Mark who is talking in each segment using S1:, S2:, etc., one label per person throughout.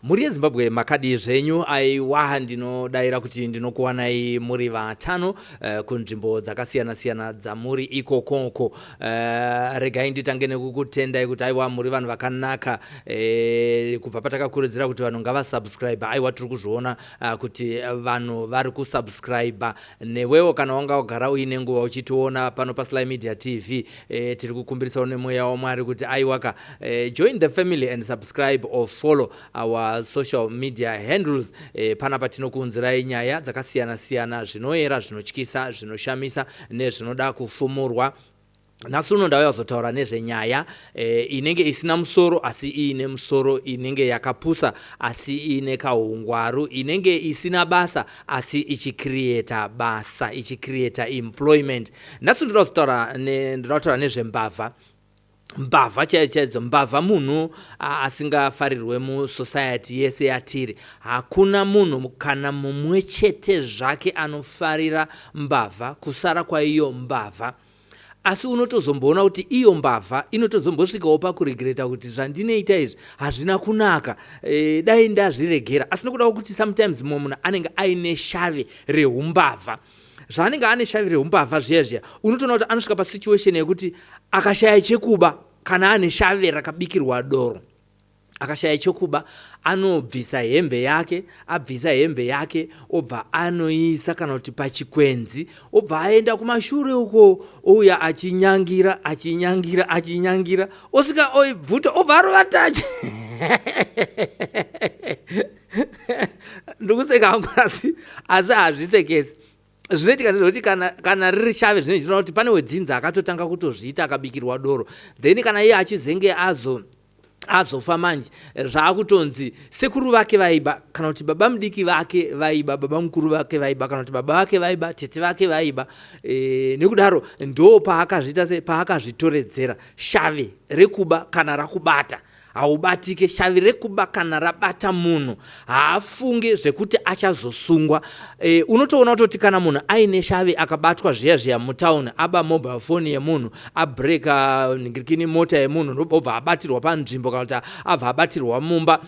S1: Muri Zimbabwe makadi zvenyu aiwa ndinodaira kuti ndinokuwanai muri vatano kunzvimbo dzakasiyana-siyana dzamuri ikokoko. Regai nditange nekukutendai kuti aiwa muri vanhu vakanaka, kubva patakakurudzira kuti vanhu ngavasubscribe. Aiwa tiri kuzviona kuti vanhu vari kusubscribe. Newewo kana wanga wagara uine nguva uchitiona pano paSlyMedia TV, tiri kukumbirisa nemweya waMwari kuti aiwaka join the family and subscribe or follow our social media handles. Panapa tinokuunzirai nyaya dzakasiyana-siyana zvinoera, zvinotyisa, zvinoshamisa nezvinoda kufumurwa. Nhasi uno ndauya kuzotaura nezvenyaya inenge isina musoro asi iine musoro, inenge yakapusa asi iine kahungwaru, inenge isina basa asi ichicreata basa, ichicreata employment. Nhasi ndinotaura nezvembavha. Mbavha chaidzo, mbavha munhu asingafarirwe musociety yese yatiri. Hakuna munhu kana mumwe chete zvake anofarira mbavha, kusara kwaiyo mbavha. Asi unotozomboona kuti iyo mbavha inotozombosvikawo pakuregereta kuti zvandinoita izvi hazvina kunaka, dai ndazviregera. Asi nokuda kuti sometimes munhu anenge aine shave rehumbavha. Zvaanenge ane shave rehumbavha zviya unotoona kuti anosvika pasituation yekuti akashaya chekuba, kana ane shave rakabikirwa doro, akashaya chekuba, anobvisa hembe yake, abvisa hembe yake obva anoisa kana kuti pachikwenzi, obva aenda kumashure uko, ouya achinyangira, osvika oibvuta, obva arovatacha. Ndikuseka hangu asi hazvisekesi. Zvinoitika ndezvekuti kana riri shave zvinoitika kuti pane wedzinza akatotanga kutozviita akabikirwa doro, then kana iye achizenge azofa manje zvaakutonzi sekuru vake vaiba, kana kuti baba mudiki vake vaiba, baba mukuru vake vaiba, kana kuti baba vake vaiba, tete vake vaiba. Nekudaro ndo paakazvitoredzera shave rekuba kana rakubata. Haubatike. Shave rekuba kana rabata munhu haafunge zvekuti achazosungwa. Unotoona kuti kana munhu aine shave akabatwa zviya mutauni, aba mobile phone yemunhu, abreka ningirikini mota yemunhu, obva abatirwa panzvimbo, kana kuti abva abatirwa mumba,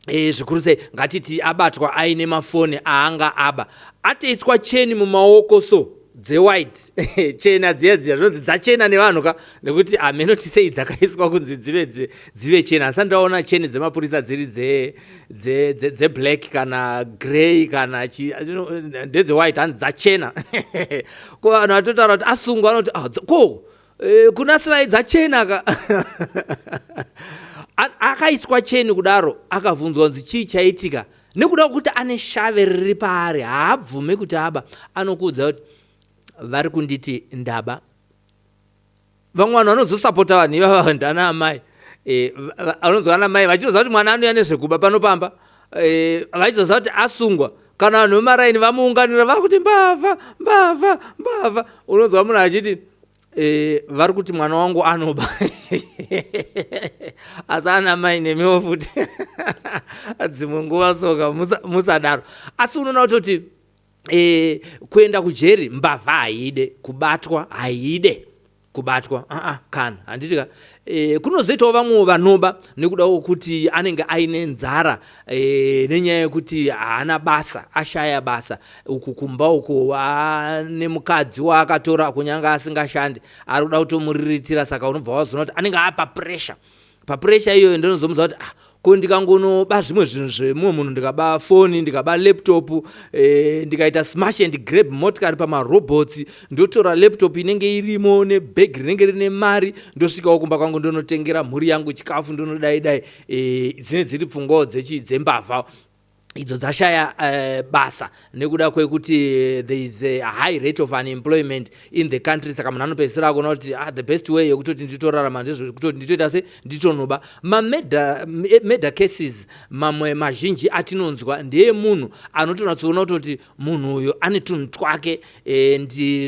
S1: zvikuru sei ngatiti abatwa aine mafoni aanga aba, atoiswa cheni mumaoko so white chena dziya zvinonzi dzachena nevanhu ka, nekuti amenoti sei dzakaiswa kunzi dzive chena. Asi ndaona cheni dzemapurisa dziri dze black kana grey kana ndedze white hanzi dzachena. Ko vanhu vatotaura kuti asungwa anoti ko kuna Sly dzachena ka. Akaiswa cheni kudaro, akavunzwa kunzi chii chaitika, nekuda kuti ane shave riri paari, haabvume kuti aba. Anokuudza kuti vari kunditi ndaba. Vamwe vanhu vanozosapota vanhu ivava ndana amai, vanonzwa ana mai vachitoziva kuti mwana anouya nezvekuba panopamba, vachizoziva kuti asungwa. Kana vanhu vemaraini vamuunganira vakuti mbavha. Unonzwa munhu achiti vari kuti mwana wangu anoba. Asi ana mai nemiwo futi dzimwe nguva soka musadaro. Asi unoona kuti kuenda kujeri mbavha haide, kubatwa haide, kana handitika. Kunozoitawo vamwe vanoba nekuda kwokuti anenge aine nzara, nenyaya yekuti haana basa, ashaya basa. Uku kumba uko nemukadzi waakatora kunyanga asingashandi, ari kuda kutomuriritira. Saka unobva wazoona kuti anenge apa pressure. Papressure iyoyo ndinozomudza kuti ko ndikangonoba zvimwe zvinhu zvemumwe munhu, ndikaba foni, ndikaba laptop, ndikaita smash and grab motikari pamarobots, ndotora laptop inenge irimo nebhegi rinenge rine mari, ndosvikawo kumba kwangu ndonotengera mhuri yangu chikafu, ndonodai. Dzine dziri pfungwawo dzembavha idzo dzashaya basa nekuda kwekuti there is a high rate of unemployment in the country. Saka munhu anopedzisira kuona kuti the best way yekutoti nditorarama ndezvekutoti nditoita se nditonoba. Meda cases mamwe mazhinji atinonzwa ndeye munhu anotonatsoona kutoti munhu uyo ane tunhu twake,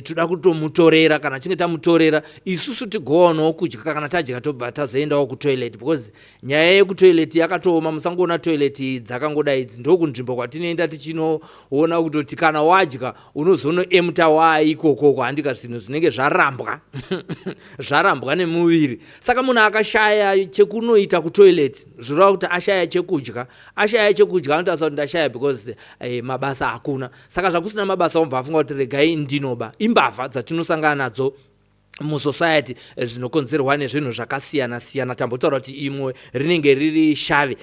S1: toda kutomutorera. Kana chinge tamutorera isusu tigowanawo kudya, kana tadya tobva tazoendawo kutoilet, because nyaya yekutoilet yakatooma. Musangoona toilet dzakangoda idzi, ndokunzvimbo kwatinoenda tichinoona kuti kana wadya unozonoemta waikoko handika zvinhu zvinenge zvarambwa zvarambwa nemuviri. Saka munhu akashaya chekunoita kutoilet zvirova kuti ashaya chekudya anotarisira kuti ndashaya because mabasa hakuna. Saka zvakusina mabasa wobva afunga kuti regai ndinoba. Imbavha dzatinosangana nadzo musociety zvinokonzerwa nezvinhu zvakasiyana-siyana. Tambotaura kuti imwe rinenge riri shave.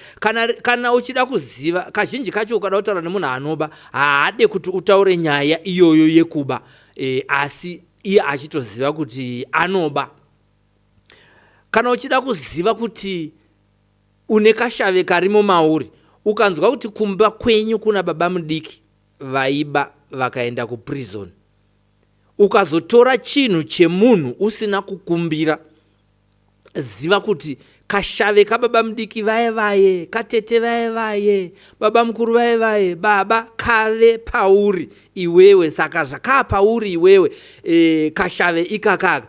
S1: Kana uchida kuziva, kazhinji kacho ukada kutaura nemunhu anoba haade kuti utaure nyaya iyoyo yekuba, asi iye achitoziva kuti anoba. Kana uchida kuziva kuti une kashave karimo mauri, ukanzwa kuti kumba kwenyu kuna baba mudiki vaiba vakaenda kuprison, ukazotora chinhu chemunhu usina kukumbira, ziva kuti kashave kababa mudiki vaye, katete vaye, baba mukuru vaye, baba kave pauri iwewe. Saka zvakaa pauri iwewe kashave ikakaka.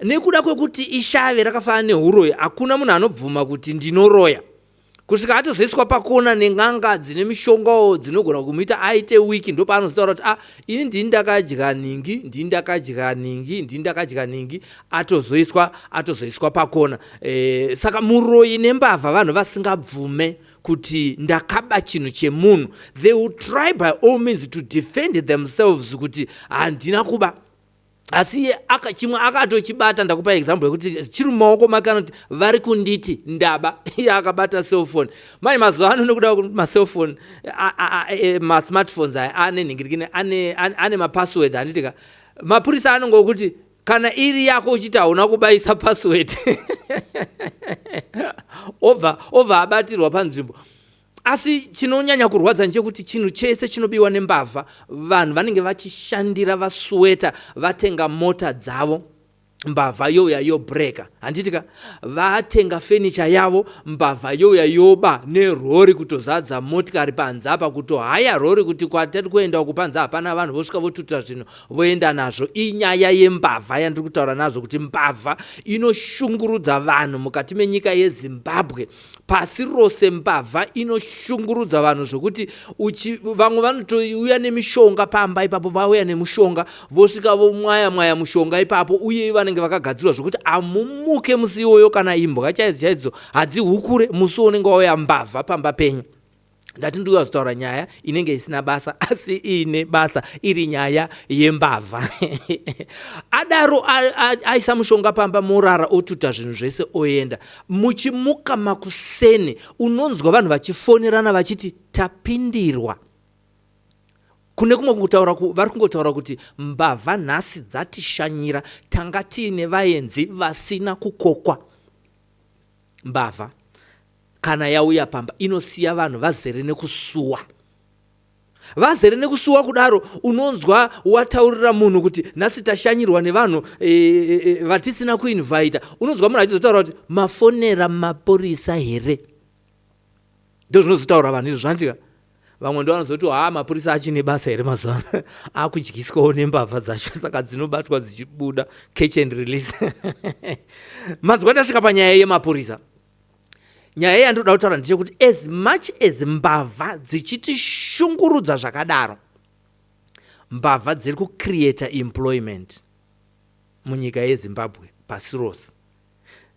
S1: Nekuda kwekuti ishave rakafanana neuroyi, hakuna munhu anobvuma kuti ndinoroya. Kusvika atozoiswa pakona neng'anga dzine mishongawo dzinogona kumuita aite wiki, ndo paanozotaura kuti ini ndini ndakadya ningi, atozoiswa pakona. Saka muroyi nembavha vanhu vasingabvume kuti ndakaba chinhu chemunhu, they will try by all means to defend themselves kuti handina kuba. Asi chimwe akatochibata, ndakupa example yekuti chiri mumaoko make anoti vari kunditi ndaba. Iye akabata cellphone. Mai mazuva ano nekuda kuti macellphone masmartphones ane nhingirikini ane mapassword anditika mapurisa anongokuti kana iri yako uchiti hauna kubaisa password obva abatirwa panzvimbo. Asi chinonyanya kurwadza ndechekuti chinhu chese chinobiwa nembavha, vanhu vanenge vachishandira vasweta, vatenga mota dzavo, mbavha youya yobreka, handitika vatenga furniture yavo, mbavha youya yoba nerori kutozadza motikari panze apa, kutohaya rori kuti kwatiri kuenda uku panze hapana vanhu, vosvika votuta zvinhu voenda nazvo. Inyaya yembavha yandiri kutaura nazvo, kuti mbavha inoshungurudza vanhu mukati menyika yeZimbabwe. Pasi rose mbavha inoshungurudza vanhu zvokuti vamwe vanotouya nemishonga pamba ipapo, vauya nemushonga vosvika vomwaya mushonga ipapo, uye vanenge vakagadzirwa zvokuti amumuke musi iwoyo kana imbwa chaidzo hadzihukure musi unenge wauya mbavha pamba penyu. Ndati ndikuzotaura nyaya inenge isina basa asi ine basa, iri nyaya yembavha. Adaro aisa mushonga pamba morara, otuta zvinhu zvese oenda. Muchimuka makuseni unonzwa vanhu vachifonerana vachiti tapindirwa. Kune kumwe kutaura vari kungotaura kuti mbavha nhasi dzatishanyira, tanga tiine vaenzi vasina kukokwa. Mbavha kana yauya pamba inosiya vanhu vazere nekusuwa kudaro. Unonzwa wataurira munhu kuti nhasi tashanyirwa nevanhu vatisina kuinvita, unonzwa munhu achizotaura kuti mafonera mapurisa here. Ndo zvinozotaura vanhu izvo zvanditika. Vamwe ndo vanozoti mapurisa achine basa here mazuva ano, akudyiswawo nembavha dzacho, saka dzinobatwa dzichibuda catch and release. Manzwa ndasvika panyaya yemapurisa. Nyaya yandoda kutaura ndechekuti as much as mbavha dzichitishungurudza zvakadaro, mbavha dziri kucreata employment munyika yeZimbabwe pasi rose.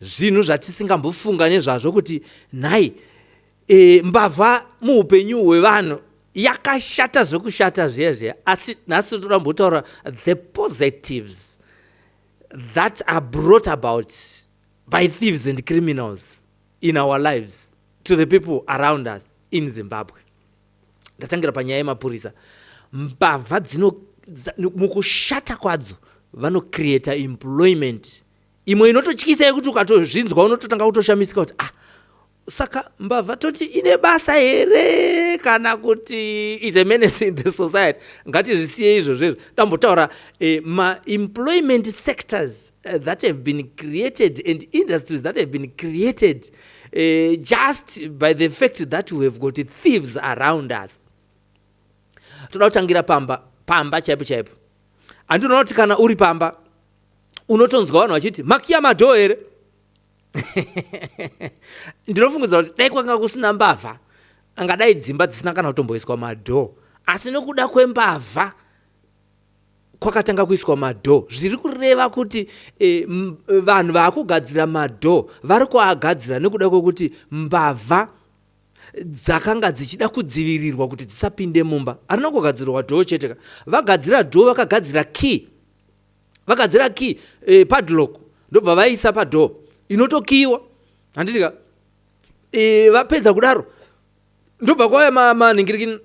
S1: Zvinhu zvatisingambofunga nezvazvo kuti nhai mbavha muupenyu hwevanhu yakashata zvokushata zviye, asi nhasi toda kumbotaura the positives that are brought about by thieves and criminals in our lives to the people around us in Zimbabwe. Ndatangira panyaya yemapurisa. Mbavha mukushata kwadzo vanocreata employment imwe inototyisa yekuti ukatozvinzwa unototanga kutoshamisika kuti saka mbavha toti ine basa here kana kuti is a menace in the society. Ngatizvisiye izvozvo. Tambotaura employment sectors that have been created and industries that have been created just by the fact that we have got thieves around us. Toda kutangira pamba chaipo. Andinoona kuti kana uri pamba unotonzwa vanhu vachiti makiya madhoo here. Ndinofungudza kuti dai kwanga kusina mbavha angadai dzimba dzisina kana kutomboiswa madho, asi nekuda kwembavha kwakatanga kuiswa madho. Zviri kureva kuti vanhu vakugadzira madho vari kuagadzira nekuda kwekuti mbavha dzakanga dzichida kudzivirirwa kuti dzisapinde mumba. Arina kugadzirwa dhoo chete, vagadzira dhoo, vakagadzira key, vakagadzira key padlock, ndobva vaisa padhoo inotokiwa. Handitika vapedza kudaro ndobva kwauya manhingiriki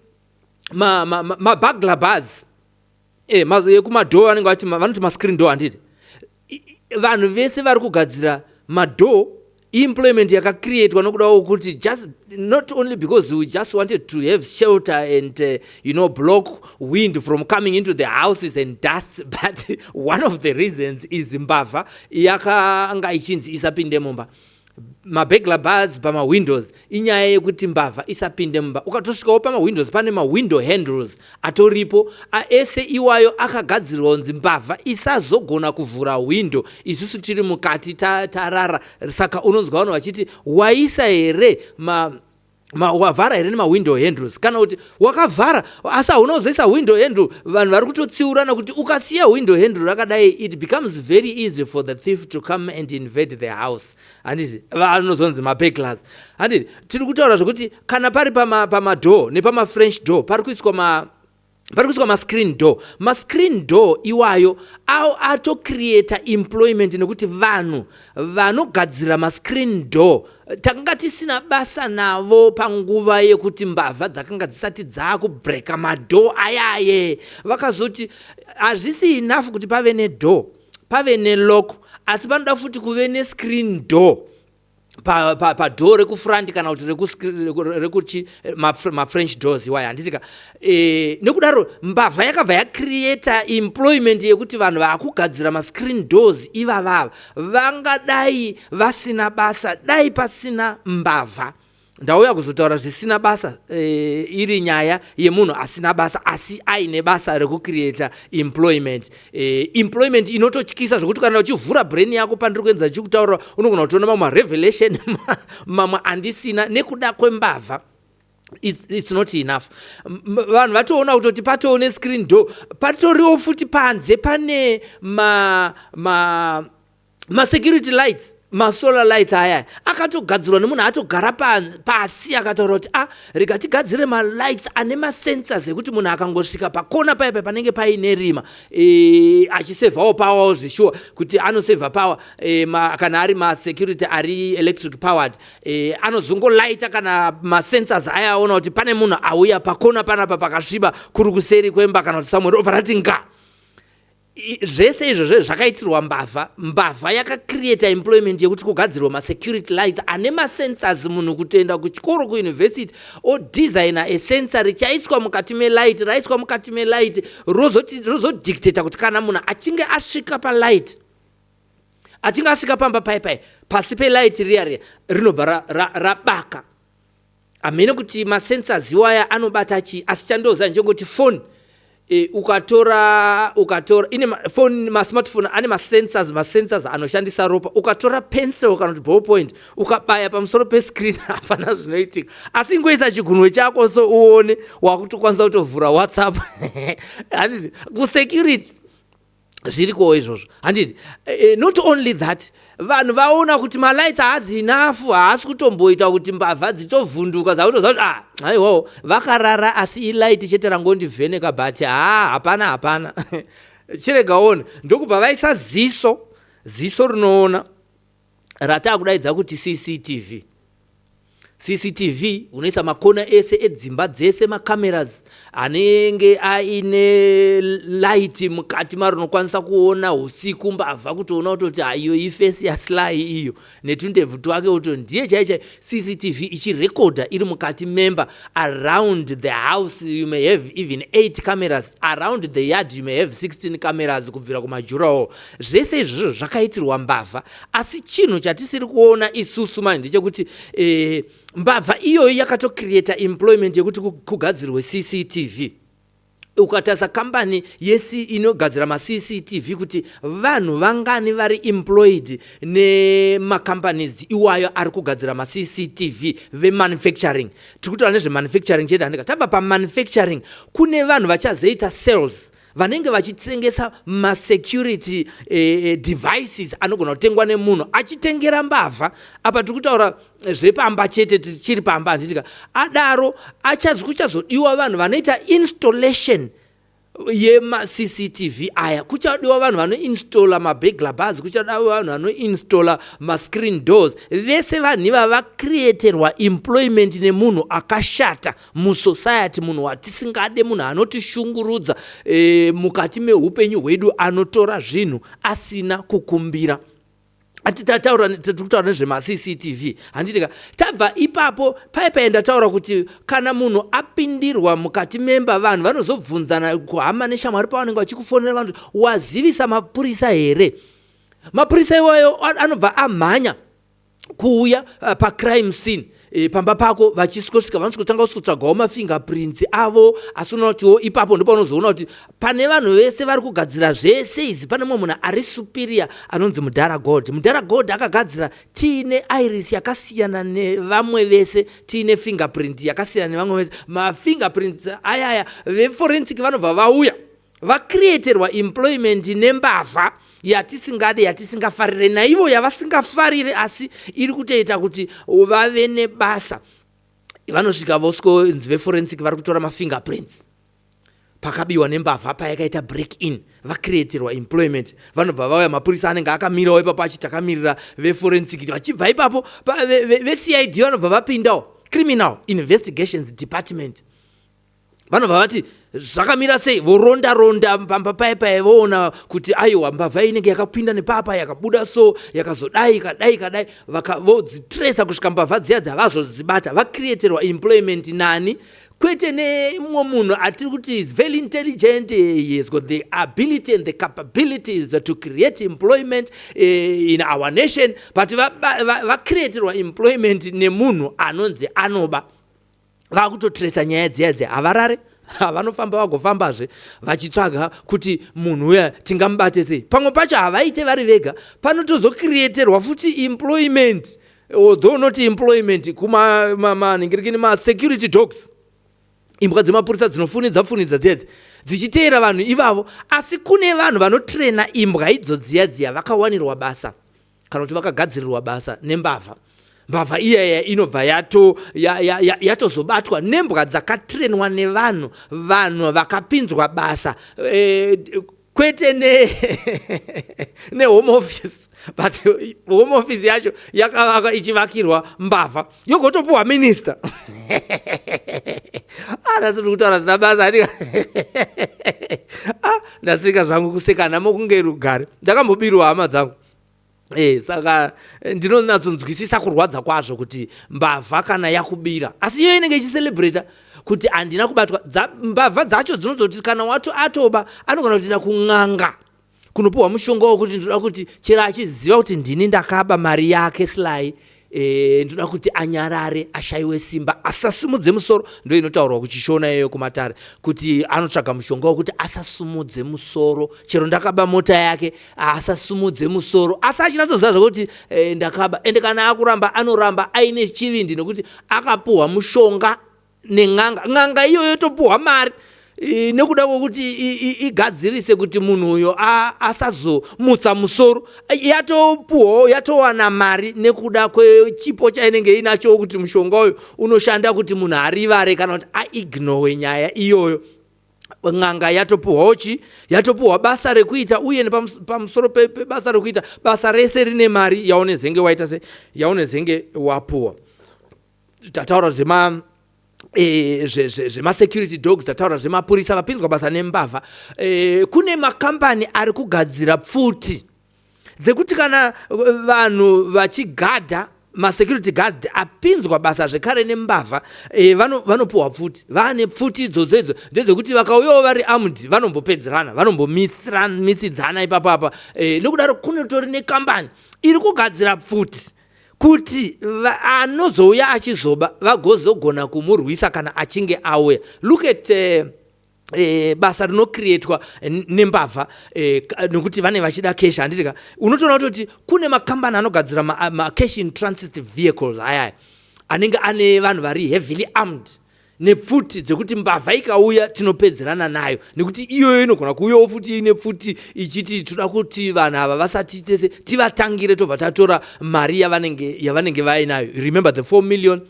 S1: burglar bars yekumadhoo vanenge vanoti mascreen door. Handiti vanhu vese vari kugadzira madhoo employment yakacreatwa nokuda kwekuti just not only because we just wanted to have shelter and block wind from coming into the houses and dust, but one of the reasons is mbavha yakanga ichinzi isapinde mumba. Burglar bars pamawindows inyaya yekuti mbavha isapinde mumba. Ukatosvikawo pamawindows pane mawindow handles atoripo, ese iwayo akagadzirwa kunzi mbavha isazogona kuvhura window isusu tiri mukati tarara. Saka unonzwa vanhu vachiti waisa here wavhara here nemawindow handles, kana kuti wakavhara asi haunozoisa window handle. Vanhu vari kutotsiurana kuti ukasiya window handle rakadai, it becomes very easy for the thief to come and invade the house. Handiti vanozonzi maburglars. Handiti tiri kutaura zvokuti kana pari pamadhoo nepamafrench door pari kuiswa mascreen door. Mascreen door iwayo atocreata employment nekuti vanhu vanogadzira mascreen door takanga tisina basa navo panguva yekuti mbavha dzakanga dzisati dzakubreka madhoo ayaye. Vakazoti hazvisi enough kuti pave nedhoo, pave nelock, asi panoda futi kuve nescreen door padhoo rekufront kana kuti mafrench doors iwayo. Handitika nekudaro mbavha yakabva yacreata employment yekuti vanhu vakugadzira mascreen doors ivavava vangadai vasina basa dai pasina mbavha. Ndauya kuzotaura zvisina basa iri nyaya yemunhu asina basa asi aine basa rekucreata employment. Employment inototyisa zvokuti kana uchivhura brain yako pandiri kuenza chikutaura unogona kutoona mamwe revelation mamwe andisina nekuda kwembavha. It's not enough. Vanhu vatoona kutoti patone screen door patoriwo futi panze pane security lights, solar lights aya akatogadzirwa nemunhu atogara pasi akataura kuti rega tigadzire lights ane sensors ekuti munhu akangosvika pakona paipa panenge paine rima achisevhawo power zvishuwa kuti anosevha power kana ari security ari electric powered anozongolaita kana sensors aya aona kuti pane munhu auya pakona panapa pakasviba kuri kuseri kwemba kana kuti somewhere obva rati nga. Zvese izvozvo zvakaitirwa mbavha yakacreata employment yekuti kugadzirwa masecurity lights ane masensors. Munhu kutoenda kuchikoro kuuniversity odesigna esensor richaiswa mukati melight, raiswa mukati melight rozodictata kuti kana munhu achinge asvika palight, achinge asvika pamba paipai pasi pelight riya rinobva rabaka. Amene kuti masensors iwaya anobata chi asi chandoza njengoti phone. Ukatora ine phone smartphone ane masensors anoshandisa ropa. Ukatora pencil kana ballpoint ukabaya pamusoro pescreen hapana zvinoitika, asi ngoisa chigunwe chako so uone wakutokwanisa kutovhura WhatsApp. Handiti kusecurity zvirikowo izvozvo. Handiti not only that, vanhu vaona kuti malights haazi enough, haasi kutomboita kuti mbavha dzitovhunduka dzakutoziva kuti aiwawo vakarara asi ilight chete rangondivheneka but hapana chiregaona. Ndokubva vaisa ziso rinoona ratakudaidza kuti CCTV unoisa makona ese edzimba dzese macameras anenge aine light mukati maro unokwanisa kuona usiku mbavha kutoona kutoti iyo ifesi ya Sly iyo netundebvu twake kuti ndiye chaichai. CCTV ichirekodha iri mukati member. Around the house you may have even 8 cameras, around the yard you may have 16 cameras kubvira kumajurawo. Zvese izvozvo zvakaitirwa mbavha, asi chinhu chatisiri kuona isusu mani ndechekuti mbavha iyoyo yakatocreata employment yekuti kugadzirwe CCTV. ukatasa kambani yesi inogadzira ma CCTV kuti vanhu vangani vari employed nema companies iwayo ari kugadzira ma CCTV ve manufacturing. Tikutaura nezve manufacturing chete handika. Tabva pa manufacturing kune vanhu vachazoita sales vanenge vachitengesa ma security devices anogona kutengwa nemunhu achitengera mbavha. Apa tikutaura zvepamba chete tichiri pamba handitika. Adaro kuchazodiwa vanhu vanoita installation yema CCTV aya, kuchadiwa vanhu vanoinstalla ma burglar bars, kuchadiwa vanhu vanoinstalla ma screen doors. Vese vanhu iva vacreaterwa employment nemunhu akashata musociety, munhu watisingade, munhu anotishungurudza mukati meupenyu hwedu, anotora zvinhu asina kukumbira. Atitaura nezvema CCTV handitika. Tabva ipapo paipaenda taura kuti kana munhu apindirwa mukati memba vanhu vanozobvunzana kuhama neshamwari pavanenge vachikufonera vanhu, wazivisa mapurisa here? Mapurisa iwayo anobva amhanya kuuya pa crime scene pamba pako vachisvika vanosvika kutsvagawo mafingerprints avo. Asi unotiwo ipapo ndipo unozoona kuti pane vanhu vese vari kugadzira zvese izvi pane mumwe munhu ari superior anonzi Mudhara God akagadzira tiine iris yakasiyana nevamwe vese, tiine fingerprint yakasiyana nevamwe vese. Mafingerprints ayaya veforensic vanobva vauya vacreaterwa employment nembavha yatisingade, yatisingafarire, naivo yavasingafarire asi iri kutoita kuti vave nebasa. Vanosvika voskonzi veforensic vari kutora mafingerprints pakabiwa nembavha payakaita break in, vacreaterwa employment. Vanobva vauya mapurisa anenge akamirawo ipapo achitakamirira veforensic. Vachibva ipapo ve-CID vanobva vapindawo, criminal investigations department, vanobva vati zvakamira sei, voronda pamba paipai voona kuti aiwa mbavha inenge yakapinda nepapa yakabuda so yakazodai kadai vodzitresa kusvika mbavha dziya dzavazozibata. Vacreaterwa employment nani, kwete nemumwe munhu atiri kuti is very intelligent, he has got the ability and the capabilities to create employment in our nation, but vacreaterwa employment nemunhu anonzi anoba. Vakutotresa nyaya dziya havarare, vanofamba vagofambazve vachitsvaga kuti munhu uya tingamubate sei. Pamwe pacho havaite vari vega, panotozocreaterwa futi employment, although not employment, kumaningirikini ma-security dogs, imbwa dzemapurisa dzinofunidza dzedzi dzichiteera vanhu ivavo. Asi kune vanhu vanotrena imbwa idzo dziya vakawanirwa basa kana kuti vakagadzirirwa basa nembavha. Mbavha iyaya inobva yatozobatwa nembwa dzakatrenwa nevanhu, vanhu vakapinzwa basa, kwete ne home office, but home office yacho yakavakwa ichivakirwa mbavha yogotopuwa minister. Ndasiri kutaura zina basa ndasika zvangu kuseka namo kunge rugare, ndakambobirwa hama dzangu. Saka ndinonatsonzwisisa kurwadza kwazvo kuti mbavha kana yakubira, asi iyo inenge ichicelebrata kuti handina kubatwa. Mbavha dzacho dzinozoti kana wato atoba anogona kutoenda kun'anga kunopuwa mushonga wokuti ndoda kuti chero achiziva kuti ndini ndakaba mari yake Sly, ndoda kuti anyarare, ashayiwe simba, asasimudze musoro. Ndo inotaurwa kuchishona iyoyo kumatare kuti anotsvaga mushonga wokuti asasumudze musoro, chero ndakaba mota yake asasumudze musoro. Asi achinatsoziva zvokuti ndakaba, ende kana akuramba anoramba aine chivindi nokuti akapuhwa mushonga n'anga iyoyo yotopuhwa mari nekuda kwokuti igadzirise kuti munhu uyo asazomutsa musoro. Yatopuhwa, yatowana mari nekuda kwechipo chainenge inacho kuti mushonga uyo unoshanda kuti munhu arivare kana kuti aignore nyaya iyoyo. N'anga yatopuhwa basa rekuita, uye pamusoro pebasa rekuita, basa rese rine mari yaunezenge waita se yaunezenge wapuhwa. Tataura zvema-security dogs, tataura zvemapurisa vapinzwa basa nembavha. Kune makambani ari kugadzira pfuti dzekuti kana vanhu vachigadha, ma-security guard apinzwa basa zvekare nembavha, vanopuhwa pfuti. Vane pfuti idzodzo ndedzekuti vakauyawo vari armed vanombopedzerana, vanombomisidzana ipapapa. Nokudaro kunotori nekambani iri kugadzira pfuti kuti anozouya achizoba vagozogona kumurwisa kana achinge auya. Look at basa rinocreatwa nembavha nokuti vane vachida cash handitika unotoona kuti kune makambani anogadzira cash in transit vehicles ayaya anenge ane vanhu vari heavily armed nepfuti dzekuti mbavha ikauya tinopedzerana nayo nekuti iyoyo inogona kuuyawo futi ine pfuti ichiti toda kuti vanhu ava vasati tese tivatangire tobva tatora mari yavanenge vainayo. Remember the 4 million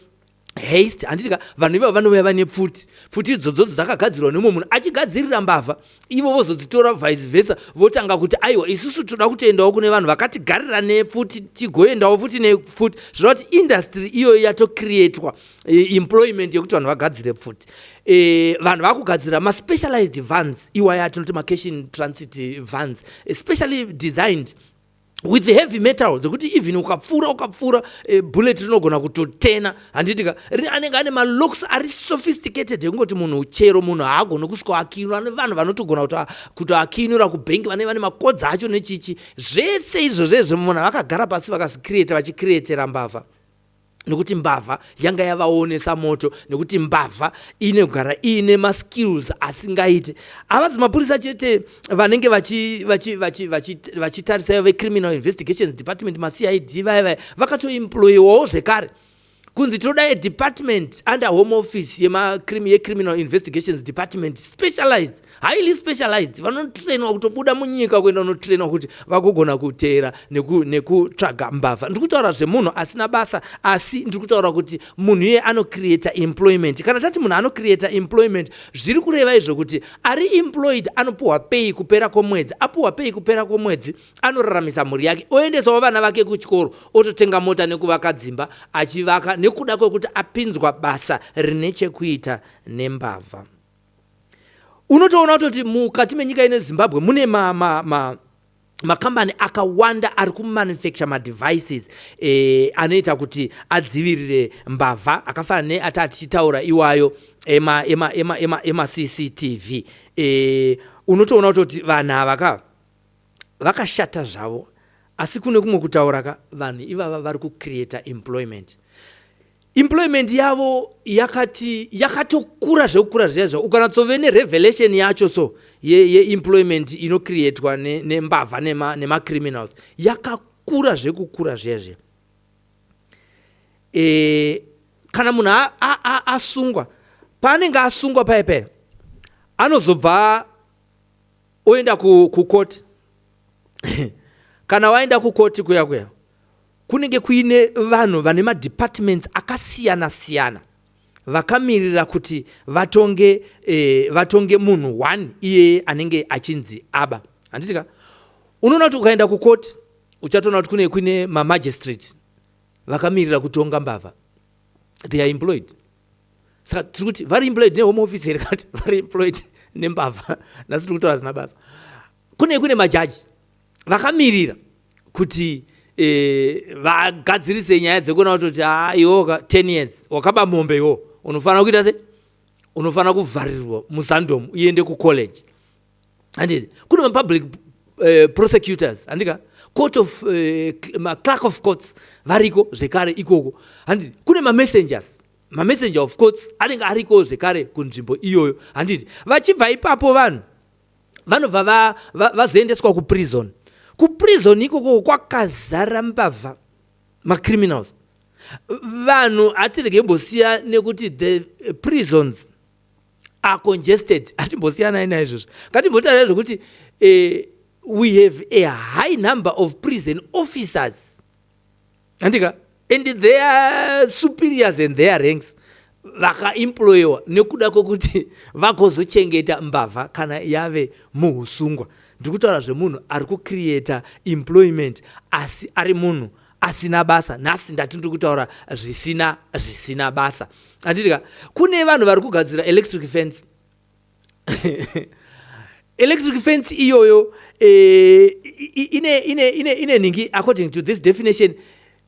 S1: haste handitika vanhu ivavo vanouya vane pfuti idzodzo dzakagadzirwa nemumwe munhu achigadzirira mbavha ivo vozodzitora vice versa votanga kuti aiwa isusu toda kutoendawo kune vanhu vakatigarira nepfuti tigoendawo futi nepfuti zvinova kuti industry iyoyo yatocreatwa employment yekuti vanhu vagadzire pfuti. Vanhu vakugadzira maspecialized vans iwaya tinoti macash in transit vans especially designed with the heavy metal dzekuti even ukapfura bullet rinogona kutotena handitika anenge ane malocks ari sophisticated yekungoti munhu chero munhu haagoni kusvika akinura ane vanhu vanotogona kuti akinura kubhengi vane makodzi acho nechichi zvese izvozvezvo munhu vakagara pasi vakazvicreata vachicreatera mbavha nekuti mbavha yanga yavaonesa moto nekuti mbavha ine kugara ine maskills asingaite havasi mapurisa chete vanenge vachitarisa vecriminal investigations department maCID vaya vakatoemployiwawo zvekare kunzi toda department under home office yecriminal investigations department specialized highly specialized vanotrainwa kutobuda munyika kuenda unotrainwa kuti vagogona kuteera nekutsvaga mbavha. Ndiri kutaura zvemunhu asina basa asi ndiri kutaura kuti munhu iye anocreata employment. Kana tati munhu anocreata employment zviri kureva izvo kuti ari employed anopuhwa pay kupera kwomwedzi apuhwa pay kupera kwomwedzi anoraramisa mhuri yake oendesawo vana vake kuchikoro ototenga mota nekuvaka dzimba achivaka nekuda kwekuti apinzwa basa rine chekuita nembavha. Unotoona kuti mukati menyika ine Zimbabwe mune makambani akawanda ari kumanufacture madevices anoita kuti adzivirire mbavha akafanana neatati chitaura iwayo ema CCTV. Unotoona kuti vanhu ava vakashata zvavo asi kune kumwe kutaura vanhu ivava vari kucreata employment yavo yakatokura zvekukura zvezvo ukanatsove nerevelation yacho so yeemployment inocreatwa nembavha nemacriminals yakakura zvekukura zvezvo. Kana munhu asungwa paanenge asungwa paipai anozobva oenda kukoti kana waenda kukoti kuya kunenge kuine vanhu vane madepartments akasiyana vakamirira kuti vatonge munhu 1 iye anenge achinzi aba handitika. Unoona kuti ukaenda kukoti uchatoona kuti kuine magistrate vakamirira kutonga mbavha they are employed. Saka tiri kuti vari employed nehome office here kati vari employed nembavha nasi tiri kutaura zina basa. Kune majaji vakamirira kuti vagadzirise nyaya dzekuona kuti iwo 10 years wakaba mombe iwo unofanira kuita se unofanira kuvharirwa muzandomu uende kucollege handiti. Kune public prosecutors handika court of clerk of courts variko zvekare ikoko handiti. Kune messenger of courts anenge ariko zvekare kunzvimbo iyoyo handiti. Vachibva ipapo vanobva vazoendeswa kuprison ikoko kwakazara mbavha macriminals. Vanhu atirigembosiya nekuti the prisons are congested atimbosiyana naizvozvo ngatimbotaura zvokuti we have a high number of prison officers andika and their superiors and their ranks vakaemployiwa nekuda kwokuti vagozochengeta mbavha kana yave muhusungwa. Ndiri kutaura zvemunhu ari kucreata employment asi ari munhu asina basa. Nhasi ndati ndiri kutaura zvisina basa handitika. Kune vanhu vari kugadzira electric fence electric fence iyoyo ine ningi according to this definition.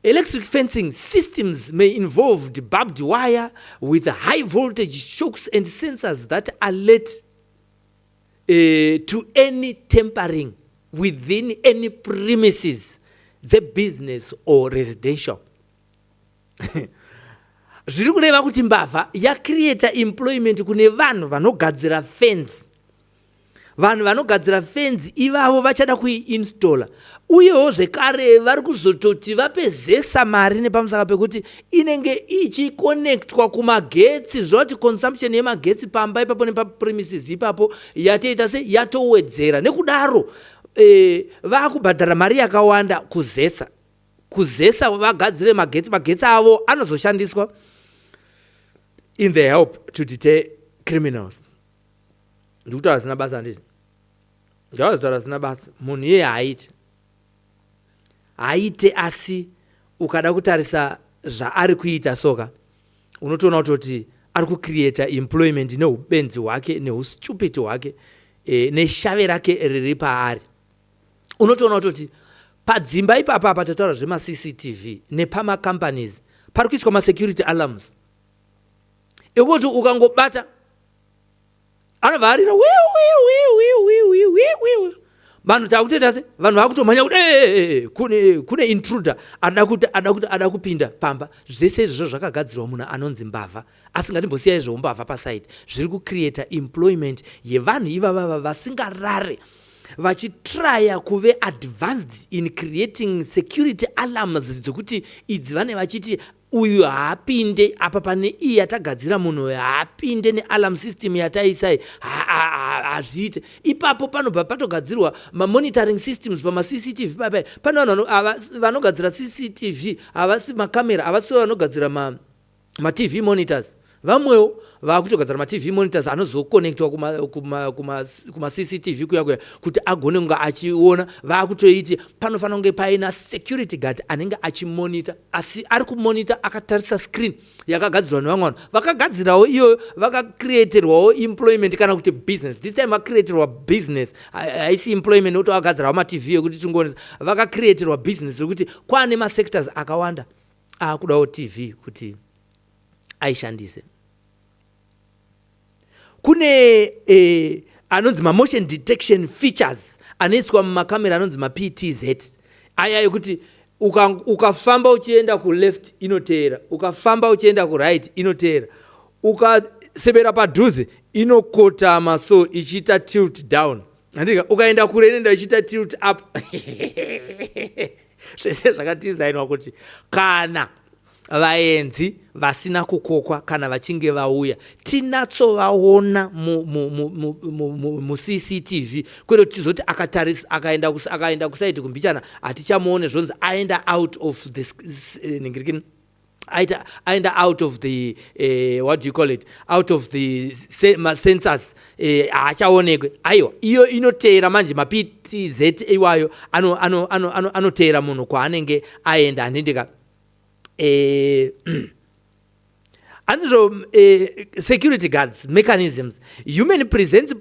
S1: Electric fencing systems may involve barbed wire with high voltage shocks and sensors that alert to any tampering within any premises, the business or residential. zviri kureva kuti Mbavha create employment kune vanhu vanogadzira fence. Vanhu vanogadzira fence ivavo vachada kuiinstalla. Uyewo zvekare vari kuzototi vapezesa mari nepamusaka pekuti inenge ichiconnectwa kumagetsi zvoti consumption yemagetsi pamba ipapo nepapremises ipapo yatoita se yatowedzera. Nekudaro vakubhadhara mari yakawanda kuzesa vagadzire magetsi avo anozoshandiswa in the help to deter criminals. Ndikutaura zina basa nditi. Ndikutaura zina basa. Munhu iye haite asi ukada kutarisa zvaari kuita soka unotoona kuti ari kucreate employment neubenzi hwake neustupid hwake neshave rake riri paari. Unotoona kuti padzimba ipapa patataura zvema-CCTV nepama-companies pari kuiswa ma-security alarms ekuti ukangobata anobva arira vanhu takuteta se vanhu vakutomhanya kuti kune intruder ada kupinda pamba. Zvese izvozvo zvakagadzirwa munhu anonzi Mbavha asingatimbosiyai zveumbavha paside. Zviri kucreate employment yevanhu ivava vasingarare vachitraya kuve advanced in creating security alarms dzokuti idzi vane vachiti uyu haapinde apa pane iyi yatagadzira munhu haapinde nealarm system yataisai hazviite. Ipapo panobva patogadzirwa mamonitoring systems pama-CCTV papai. Pane vanhu vanogadzira CCTV havasi makamera, havasi vanogadzira ma-TV monitors. Vamwewo vakutogadzira ma-TV monitors anozokonectwa kuma-CCTV kuya kuti agone kunga achiona. Vakutoiti panofanira kunge paina security guard anenge achimonita, asi ari kumonita akatarisa screen yakagadzirwa nevamwe vanhu vakagadzirawo iyo vakacreaterwawo employment kana kuti business. This time vakacreaterwa business. Haisi employment nokuti vakagadzirawo ma-TV yokuti tingoonesa. Vakacreaterwa business yokuti kwane ma-sectors akawanda akudawo TV kuti aishandise. Kune anonzi motion detection features anoiswa mumakamera anonzi ma-PTZ. Aya yekuti ukafamba uchienda ku-left inoteera, ukafamba uchienda ku-right inoteera, ukasebera padhuze inokotama so ichiita tilt down. Andika ukaenda kure inoenda ichiita tilt up. Zvese zvakatizainwa kuti kana vaenzi vasina kukokwa kana vachinge vauya tinatsovaona mu-CCTV kwete tizoti akatarisa akaenda kusaiti kumbichana hatichamuone zvonzi aenda out of the out of the what do you call it, out of the sensors haachaonekwe. Aiwa iyo inoteera manje ma-PTZ iwayo anoteera munhu kwaanenge aenda. Handindika security guards mechanisms. Human presence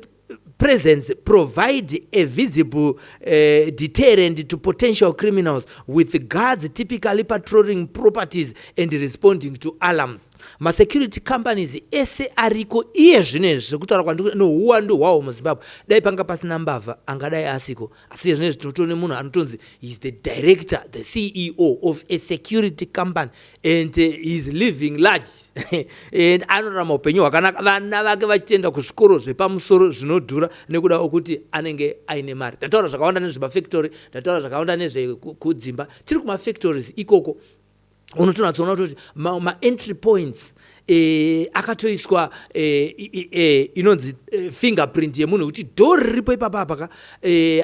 S1: provide a visible deterrent to potential criminals, with guards typically patrolling properties and responding to alarms. Ma-security companies ese ariko iye zvinezvi zvekutaura kwandikuti nouwandu hwawo muZimbabwe. Dai panga pasina Mbavha angadai asiko. Asi zvinezvi tinotoone munhu anotonzi he's the director, the CEO of a security company and he's living large and anorarama upenyu hwakanaka. Vana vake vachitenda kuzvikoro zvepamusoro zvinodhura nekuda kuti anenge aine mari. Ndataura zvakawanda nezvemafactory, ndataura zvakawanda nezvekudzimba. Tiri kumafactories ikoko unotonatsoona kuti ma-entry points akatoiswa inonzi fingerprint yemunhu kuti dhori riripo ipapapaka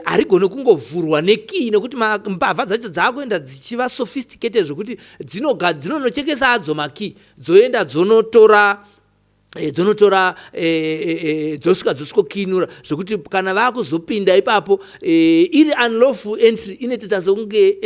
S1: harigone kungovhurwa nekii, nekuti Mbavha dzacho dzaakuenda dzichiva sophisticated zvokuti dzinonochekesa hadzo makii dzoenda dzonotora dzosvika dzosikokinura zvokuti kana vakuzopinda ipapo iri unlawful entry inoita sekunge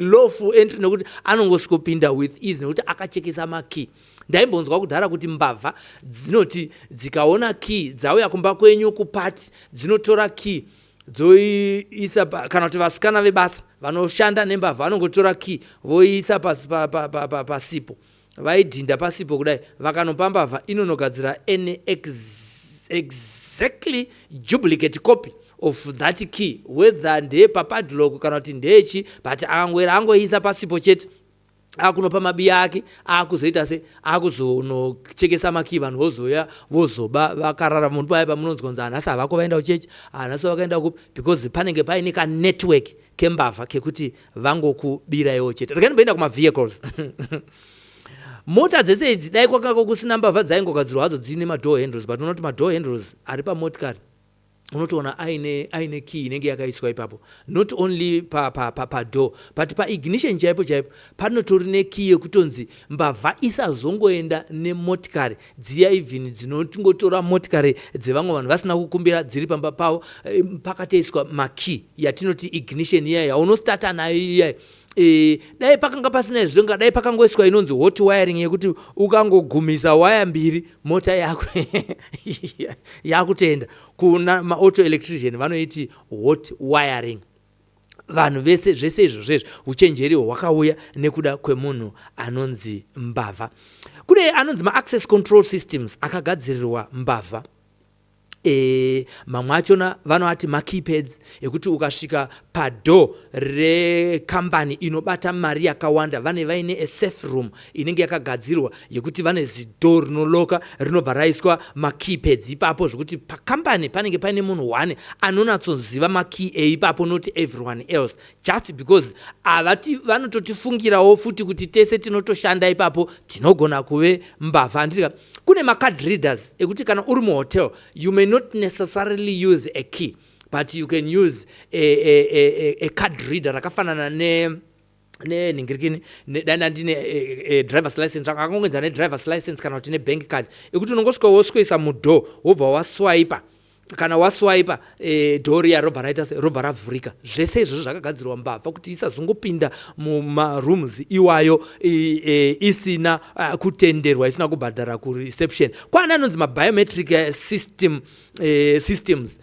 S1: lawful entry nekuti anongosikopinda with ease nekuti akachekesa makii. Ndaimbonzwa kudhara kuti Mbavha dzinoti dzikaona kii dzauya kumba kwenyu kupati dzinotora kii dzoiisa kana kuti vasikana vebasa vanoshanda neMbavha vanongotora kii voiisa pasipo vaidhinda pasipo kudai vakanopa Mbavha inonogadzira an exactly duplicate copy of that key, whether ndeye papadlock kana kuti ndeyechi, but angoisa pasipo chete akunopa mabiya ake akuzoita se akuzonochekesa makii vanhu vozoya vozoba vakarara munhu paya pamunonzwa kunzi anhasi havako vaenda kuchechi anhasi vakaenda kupi because panenge paine kanetwork kembavha kekuti vangokubiraiwo chete. Rekanimboenda kumavehicles mota dzese idzi dai kwakanga kusina mbavha dzaingogadzirwa hadzo dzine madoor handles, but unoti madoor handles ari pamotikari unotoona aine key inenge yakaiswa ipapo, not only door but ignition chaipo panotori nekey yekutonzi mbavha isazongoenda nemotikari dziya even dzinotingotora motikari dzevamwe vanhu vasina kukumbira dziri pamba pavo pakatoiswa makey yatinoti ignition iya yaunostata nayo iya. Dai pakanga pasina zvenga dai pakangoiswa inonzi hot wiring yekuti ukangogumisa waya mbiri mota yako yakutenda. Kuna auto electrician vanoiti hot wiring. Vanhu vese zvese izvozvo uchenjeri hwakauya nekuda kwemunhu anonzi mbavha. Kune anonzi ma-access control systems akagadzirirwa mbavha. Mamwe achona vanoati makeypads ekuti ukasvika padoor rekambani inobata mari yakawanda vaine a safe room inenge yakagadzirwa yekuti vane zidoor rinoloka rinobva raiswa makeypads ipapo zvekuti pakambani panenge paine munhu one anonatsonziva makey eipapo not everyone else, just because vanototifungirawo futi kuti tese tinotoshanda ipapo tinogona kuve mbavha. Andika kune macard readers ekuti kana uri muhotel you may not necessarily use a key but you can use a card reader rakafanana ningirikini danda ndine driver's license akangongedza driver's license kana kuti bank card ekuti unongosvika woswesa mudoor wobva waswiper kana waswiper door ya robva ravhurika. Zvese izvozvo zvakagadzirwa mbavha kuti isazongopinda mumarooms iwayo isina kutenderwa isina kubhadhara kureception. Kwana anonzi mabiometric systems,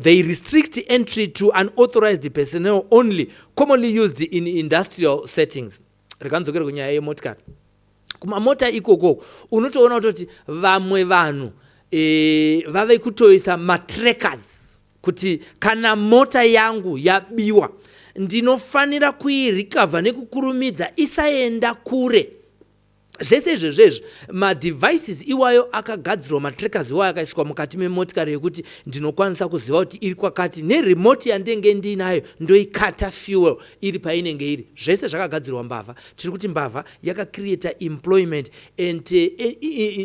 S1: they restrict entry to unauthorized personnel only, commonly used in industrial settings. Rekanzokera kunyaya yemotikari kumamota ikoko unotoona kuti vamwe vanhu vave kutoisa matrackers kuti kana mota yangu yabiwa ndinofanira kuirikavha nekukurumidza isaenda kure. Zvese izvezvezvo madevices iwayo akagadzirwa, matrackers iwayo akaiswa mukati memotikari yekuti ndinokwanisa kuziva kuti iri kwakati neremote yandenge ndinayo ndoikata fuel iri painenge iri. Zvese zvakagadzirwa mbavha. Tiri kuti mbavha yakacreata employment and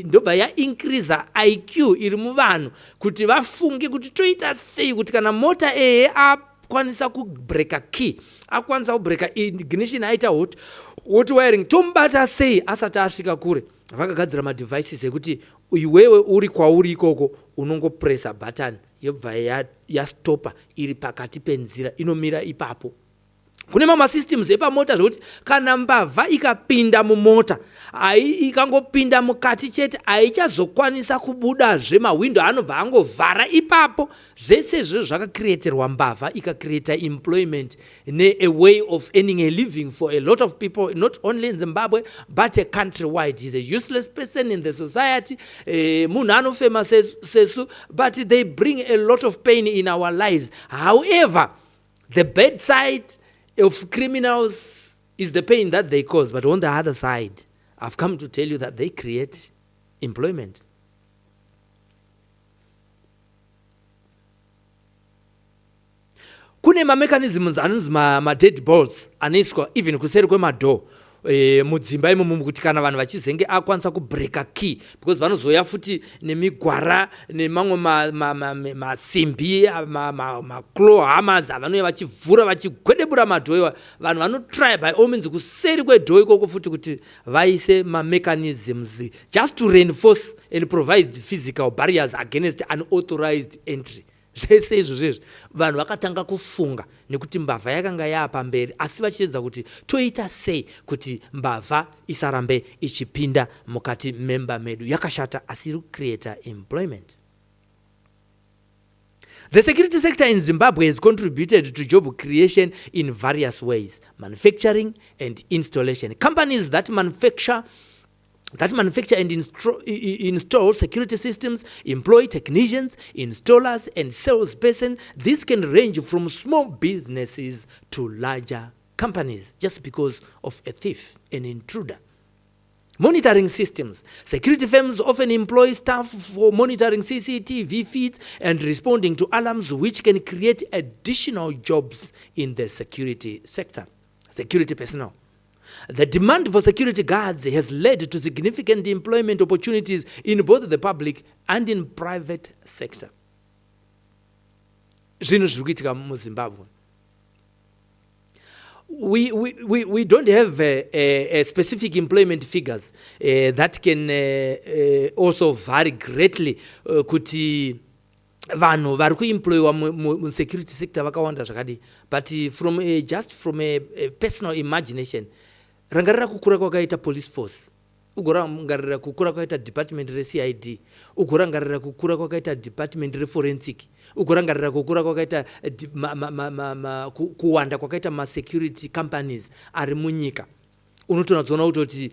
S1: ndobva yaincreasa IQ iri muvanhu kuti vafunge kuti toita sei kuti kana mota akwanisa kubreka key, akwanisa kubreka ignition aita hot wiring tombata sei asati asvika kure. Vakagadzira madevices ekuti iwewe uri kwauri ikoko unongopressa button yobva yastopa iri pakati penzira inomira ipapo. Kune systems epamota zvokuti kana mbavha ikapinda mumota ikangopinda mukati chete aichazokwanisa kubudazve, mawindo anobva angovhara ipapo. Zvese izvozvo zvakacreaterwa mbavha ikacreata employment a way of earning a living for a lot of people, not only in Zimbabwe but countrywide. He's a useless person in the society, munhu anofema sesu, but they bring a lot of pain in our lives. However, the bad side of criminals is the pain that they cause, but on the other side, I've come to tell you that they create employment. Kune mechanisms anonzi dead bolts anoiswa even kuseri kwemadoor mudzimba imomo kuti kana vanhu vachizenge akwanisa kubreka key, because vanozoya futi nemigwara nemamwe masimbi maclaw hammers avanoya vachivhura vachigwedebura madhoiwa. Vanhu vanotry by all means kuseri kwedhoo ikoko futi kuti vaise mechanisms just to reinforce and provide physical barriers against unauthorized entry. Zvese izvozvo vanhu vakatanga kufunga nekuti mbavha yakanga yapamberi, asi vachiedza kuti toita sei kuti mbavha isarambe ichipinda mukati memba medu. Yakashata asi iri kucreata employment. The security sector in Zimbabwe has contributed to job creation in various ways: manufacturing and installation. Companies that manufacture and install security systems employ technicians, installers, and salespersons. This can range from small businesses to larger companies just because of a thief, an intruder. Monitoring systems. Security firms often employ staff for monitoring CCTV feeds and responding to alarms, which can create additional jobs in the security sector. Security personnel. The demand for security guards has led to significant employment opportunities in both the public and in private sector. Zimbabwe. We don't have a specific employment figures that can also vary greatly kuti vanhu vari kuemployiwa security sector vakawanda zvakadi, but just from a personal imagination, rangarira kukura kwakaita police force, ugorangarira kukura kwakaita department CID, ugorangarira kukura kwakaita department forensic, ugorangarira kukura kwakaita kuwanda kwakaita security companies ari munyika. Unotonatsona kuti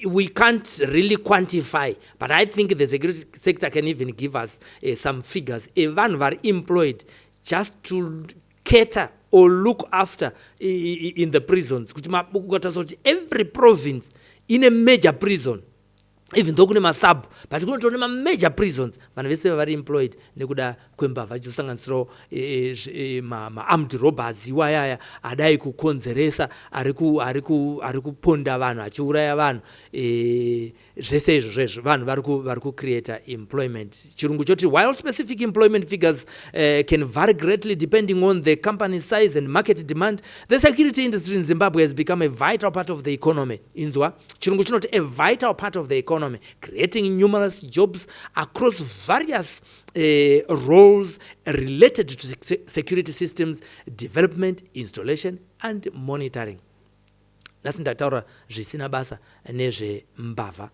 S1: we can't really quantify, but I think the security sector can even give us some figures. Vanhu vari employed just to cater or look after in the prisons. Kuti every province in a major prison, even though kune sub, but kune major prisons, vanhu vese vari employed nekuda kwembavha dzichisanganisirawo armed robbers iwayaya adai kukonzeresa ari kuponda vanhu achiuraya vanhu, zvese izvo vanhu vari kucreate employment. Chirungu choti while specific employment figures can vary greatly depending on the company's size and market demand, the security industry in Zimbabwe has become a vital part of the economy. Inzwa chirungu chinoti a vital part of the economy, creating numerous jobs across various roles related to security systems development, installation and monitoring. Nasi ndataura zvisina basa nezve mbavha,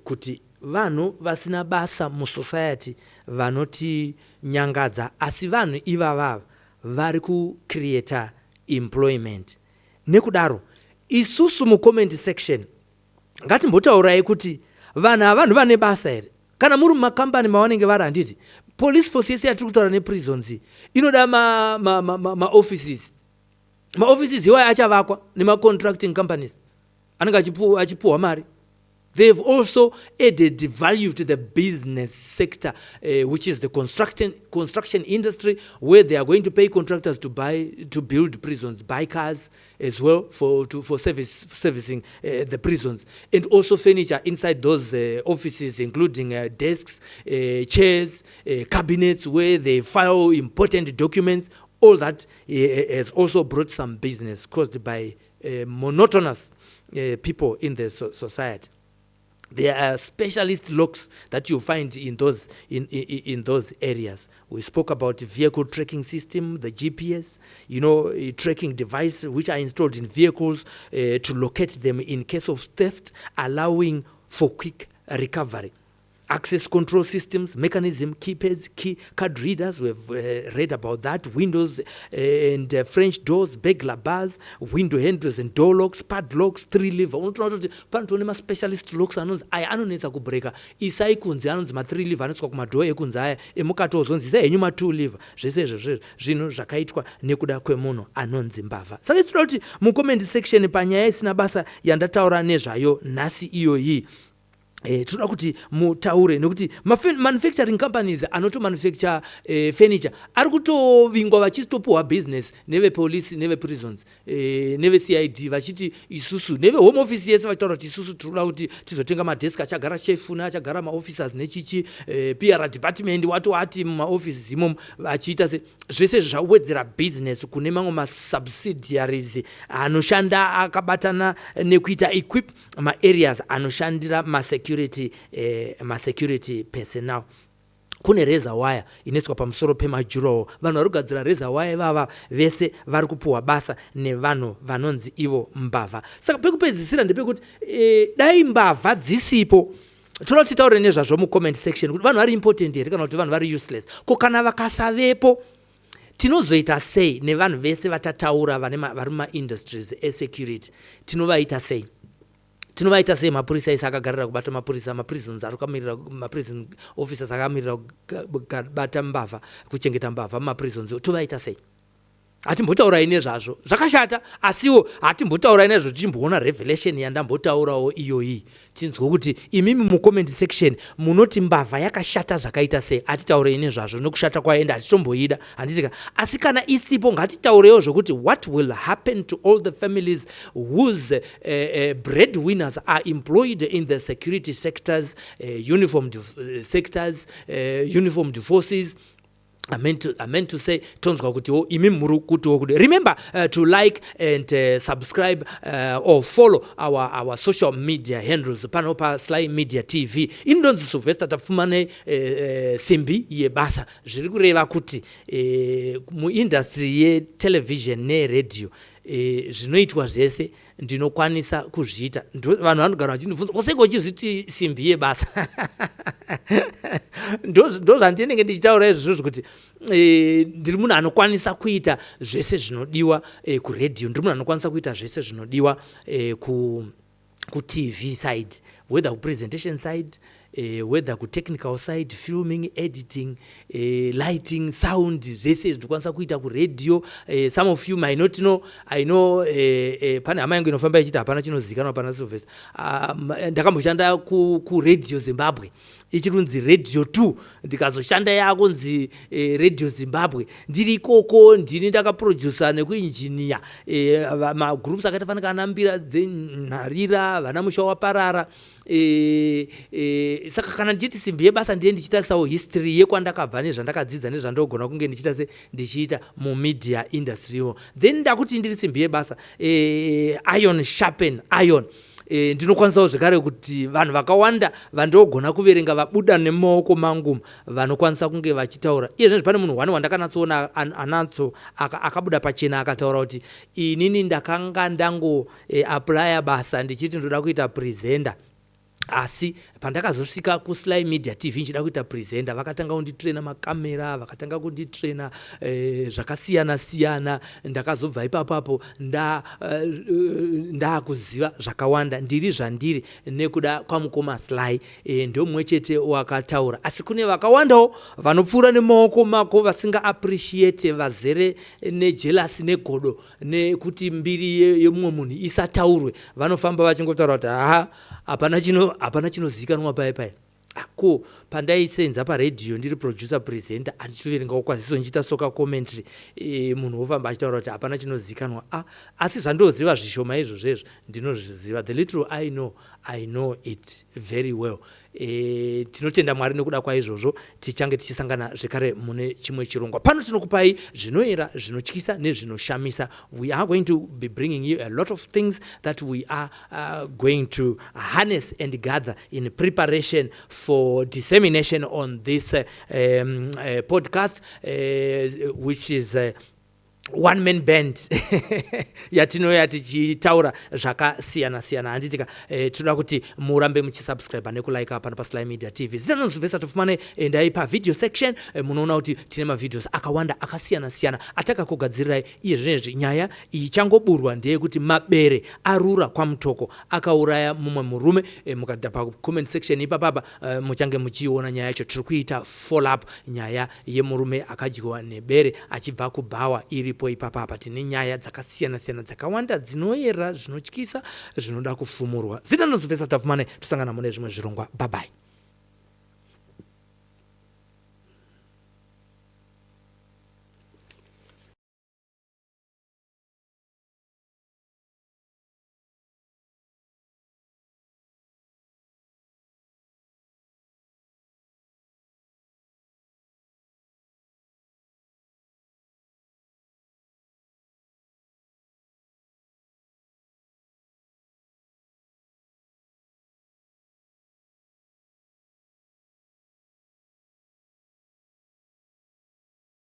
S1: kuti vanhu vasina basa musociety vanoti nyangadza, asi vanhu ivava vari kucreata employment. Nekudaro isusu mucomment section ngatimbotaurai kuti vanhu vane basa here. Kana muri mumakambani mavanenge vari, handiti police force yese yatiri kutaura neprisons inoda maoffices. Maoffices iwayo achavakwa nemacontracting companies anenge achipuwa mari. They've also added value to the business sector, which is the construction industry, where they are going to pay contractors to build prisons, buy cars as well for servicing the prisons, and also furniture inside those offices, including desks, chairs, cabinets where they file important documents. All that has also brought some business caused by monotonous people in the society. There are specialist locks that you find in those areas. We spoke about vehicle tracking system, the GPS, tracking devices which are installed in vehicles to locate them in case of theft, allowing for quick recovery. Access control systems, mechanism, keypads, key card readers, we've read about that, windows and French doors, burglar bars, window handles and door locks, padlocks, 3-lever. Unotoona panotone ma-specialist locks anonzi aya anonetsa kubreka. Isai kunze anonzi ma-3-lever anoiswa kumadhoo ekunze aya, emukati ozonzi isai henyu ma-2-lever. Zvese izvo zvinhu zvakaitwa nekuda kwemunhu anonzi Mbavha. Saka tinoda kuti mucomment section panyaya isina basa yandataura nezvayo nhasi iyoyi, tinoda kuti mutaure nekuti manufacturing companies anotomanufacture furniture ari kutovingwa vachitopuwa business nevepolice, neveprisons, neveCID vachiti isusu, nevehome office yese vachitaura kuti isusu tinoda kuti tizotenga madesk achagara chef achagara maofficers nechichi, PR department wati mumaoffices imomo vachiita zvese zvawedzera business kune mamwe masubsidiaries anoshanda akabatana nekuita equip maareas anoshandira security personnel. Kune razor wire inoiswa pamusoro pemajurawo. Vanhu vari kugadzira razor wire ivava vese vari kupuwa basa nevanhu vanonzi ivo Mbavha. Saka pekupedzisira ndepekuti dai mbavha dzisipo, toda kuti taure nezvazvo mucomment section kuti vanhu vari important here kana kuti vanhu vari useless. Ko kana vakasavepo tinozoita sei nevanhu vese vatataura vari mumaindustries esecurity? Tinovaita sei? Tinovaita sei mapurisa ese akagarira kubata mapurisa, maprisons arikamirira, maprison officers akamirira kubata mbavha, kuchengeta mbavha mumaprisons, tovaita sei? Hatimbotaura nezvazvo zvakashata, asiwo hatimbotaura nezvo tichimboona revelation yandambotaurawo iyoyi. Tinzwa kuti imimi mu comment section munoti mbavha yakashata zvakaita sei. Hatitaure nezvazvo nokushata kwaenda hatitomboida. Handitika asi kana isipo ngatitaurewo zvokuti what will happen to all the families whose breadwinners are employed in the security sectors, uniformed sectors, uniformed forces. I meant to say, tonzwa kuti imi muri kuti kuti. Remember to like and subscribe or follow our social media handles pano pa SlyMedia TV. Indonzi Sylvester tafumane simbi yebasa. Zviri kureva kuti mu industry ye television ne radio zvinoitwa zvese ndinokwanisa kuzviita. Vanhu vanogara vachindibvunza kuseko uchizviti simbi yebasa. Ndo zvandinenge ndichitaura izvozvo kuti ndiri munhu anokwanisa kuita zvese zvinodiwa kuredio, ndiri munhu anokwanisa kuita zvese zvinodiwa ku TV side, whether ku presentation side, whether ku technical side, filming, editing, lighting, sound, zvese ndikwanisa kuita ku radio. Some of you might not know, I know pane hama yangu inofamba ichita hapana chinozikanwa pana Sylvester. Ndakamboshanda ku Radio Zimbabwe, ichirunzi Radio 2, ndikazoshanda yakunzi Radio Zimbabwe. Ndiri ikoko ndini ndakaproducer nekuengineer magroups akatafanika anambira dzenharira, vana musha waparara. Saka kana ndichiti simbi yebasa ndiye ndichitarisawo history yekwandakabva nezvandakadzidza nezvandogona kunge ndichita se ndichiita mu media industry yo. Then ndakuti ndiri simbi yebasa, iron sharpen iron. Ndinokwanisawo zvekare kuti vanhu vakawanda vandogona kuverenga vabuda nemaoko mangu vanokwanisa kunge vachitaura. Izvezvi pane munhu wandakanatsoona anatso akabuda pachena akataura kuti inini ndakanga ndango apply basa ndichiti ndoda kuita presenter. Asi pandakazosvika ku Sly Media TV nchida kuita presenter, vakatanga kunditraina makamera, vakatanga kunditraina zvakasiyana siyana. Ndakazobva ipapo ndakuziva zvakawanda ndiri zvandiri nekuda kwaMukoma Sly. Ndio mumwe chete wakataura, asi kune vakawandawo vanopfuura nemaoko mako vasinga appreciate, vazere nejealousy negodo nekuti mbiri yemumwe munhu isataurwe. Vanofamba vachingotaura kuti hapana chinozikanwa pai. Ko pandaisenza paredio ndiri producer presenter atichiverengawo kwaziso nchita soka commentary, munhu ofamba achitaura kuti hapana chinozikanwa. Asi zvandoziva zvishoma izvozvo ndinozviziva. The little I know it very well. Tinotenda Mwari nekuda kwaizvozvo tichange tichisangana zvekare mune chimwe chirongwa. Pano tinokupai zvinoera, zvinotyisa nezvinoshamisa. We are going to be bringing you a lot of things that we are going to harness and gather in preparation for dissemination on this podcast, which is one man band yatinoya tichitaura zvakasiyana siyana. Handitika toda kuti murambe muchisubscribe nekulike pano pa Sly Media TV. Zinanozvesa tofumane endai pa video section, munoona kuti tine ma videos akawanda akasiyana siyana atakakugadzirirai izvezvi. Nyaya ichangoburwa ndeye kuti mabere arura kwamutoko akauraya mumwe murume. Mukadda pa comment section ipapapa muchange muchiona nyaya yacho. Tiri kuita follow up nyaya yemurume akadyiwa nebere achibva kubhawa iri ipapapa. Tine nyaya dzakasiyana siyana dzakawanda dzinoera, zvinotyisa, zvinoda kufumurwa. Zinanozvesa tafumane tosangana mune zvimwe zvirongwa. Bye bye.